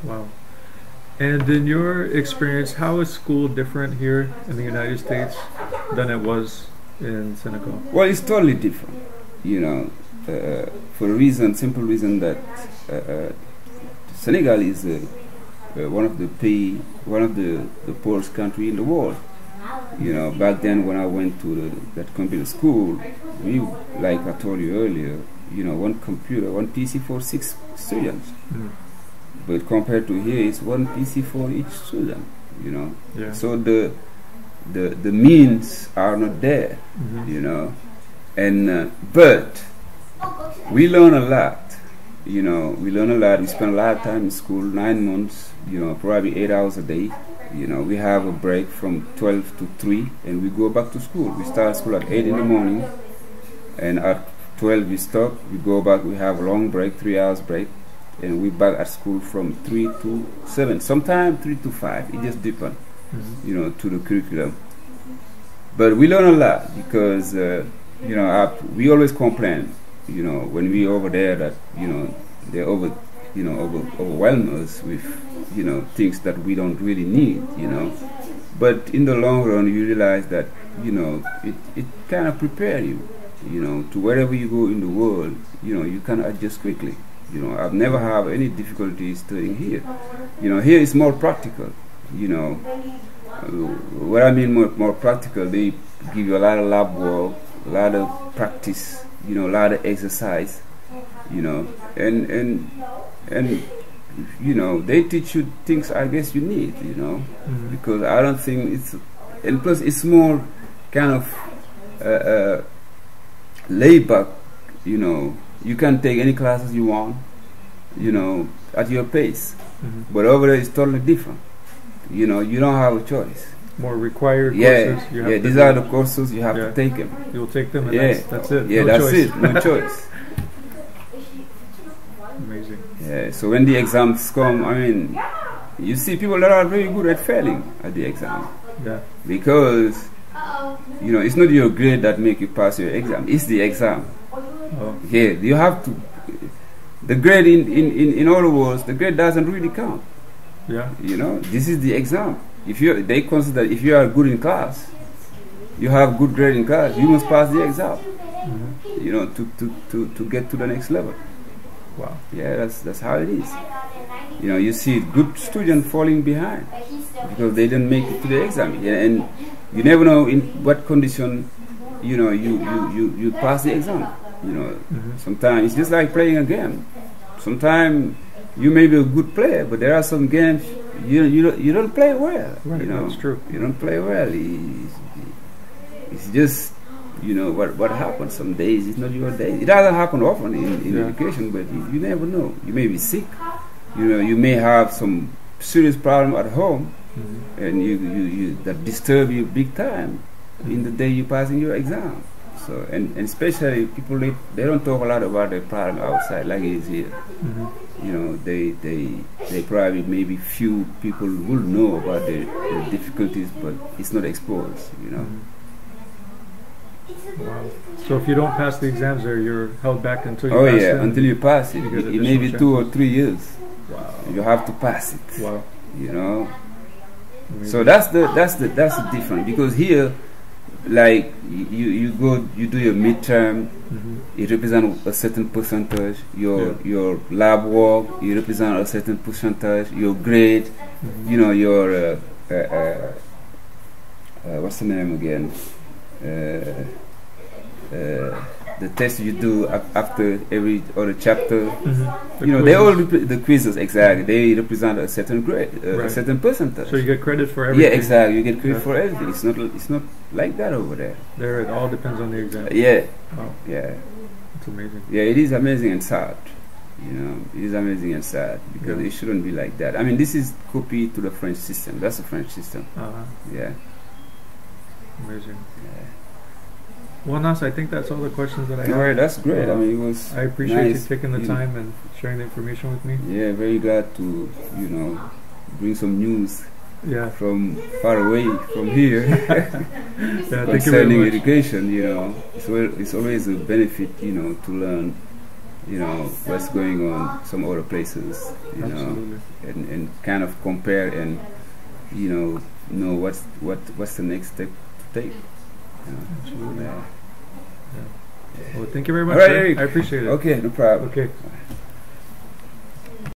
Wow. And in your experience, how is school different here in the United States than it was in Senegal? Well, it's totally different, you know, for a reason, simple reason that Senegal is one of the poorest country in the world. You know, back then when I went to that computer school, we, like I told you earlier, you know, one computer, one PC for 6 students. Mm. But compared to here, it's one PC for each student. You know, Yeah. so the means are not there. Mm-hmm. You know, and but we learn a lot. You know, we learn a lot. We spend a lot of time in school, 9 months. You know, probably 8 hours a day. You know, we have a break from 12 to 3, and we go back to school. We start school at 8 in the morning, and at 12 we stop. We go back. We have a long break, 3 hours break, and we back at school from 3 to 7. Sometimes 3 to 5. It just depends, you know, to the curriculum. But we learn a lot because you know, we always complain, you know, when we over there that, you know, they overwhelm us with, you know, things that we don't really need, you know. But in the long run, you realize that, you know, it kind of prepare you, you know, to wherever you go in the world. You know, you can adjust quickly. You know, I've never had any difficulty studying here. You know, here it's more practical. You know, what I mean more practical, they give you a lot of lab work, a lot of practice, you know, a lot of exercise, you know, and you know, they teach you things I guess you need, you know, because I don't think it's, and plus it's more kind of laid back, you know. You can take any classes you want, you know, at your pace. But over there it's totally different. You know, you don't have a choice. More required courses. You have These are the courses you have to take them. You'll take them, and that's it. Yeah, no that's choice. it. No choice. Amazing. Yeah. So when the exams come, I mean, you see people that are very good at failing at the exam. Yeah. Because, you know, it's not your grade that make you pass your exam. It's the exam. Oh. Yeah, you have to. The grade in other words, the grade doesn't really count. Yeah. You know, this is the exam. If you, they consider if you are good in class, you have good grade in class, you must pass the exam. You know, to get to the next level. Wow. Yeah, that's how it is. You know, you see good students falling behind because they didn't make it to the exam. Yeah, and you never know in what condition, you know, you pass the exam. You know, sometimes it's just like playing a game. Sometimes you may be a good player, but there are some games you don't play well. Right, you know, that's true. You don't play well. It's just, you know, what happens. Some days it's not your day. It doesn't happen often in education, but you never know. You may be sick. You know, you may have some serious problem at home, and you that disturb you big time in the day you passing your exam. So and especially people, they don't talk a lot about their problem outside like it is here. You know, they probably, maybe few people will know about the difficulties, but it's not exposed. You know. Wow. So if you don't pass the exams there, you're held back until you Oh pass yeah, them. until you pass it. It may be 2 or 3 years. Wow. You have to pass it. Wow. You know. Amazing. So that's the difference, because here, like you do your midterm, it represents a certain percentage. Your lab work, you represent a certain percentage. Your grade, you know, your what's the name again? The test you do after every other chapter, you know, they all the quizzes, exactly. They represent a certain grade, a certain percentage. So you get credit for everything. Yeah, exactly. You get credit for everything. It's not like that over there. There, it all depends on the exam. Yeah. Wow. Yeah. It's amazing. Yeah, it is amazing and sad. You know, it is amazing and sad because it shouldn't be like that. I mean, this is copy to the French system. That's the French system. Yeah. Amazing. Yeah. Well, Nass, I think that's all the questions that I have. All right, that's great. I mean, it was. I appreciate nice, you taking the time and sharing the information with me. Yeah, very glad to, you know, bring some news. Yeah. From far away from here. Yeah, concerning education, you know, it's always a benefit, you know, to learn you know, what's going on some other places, you Absolutely. know, and kind of compare and, you know what's the next step to take. You know. Absolutely. Yeah. Well, thank you very much, All right, sir. Erik. I appreciate it. Okay, no problem. Okay.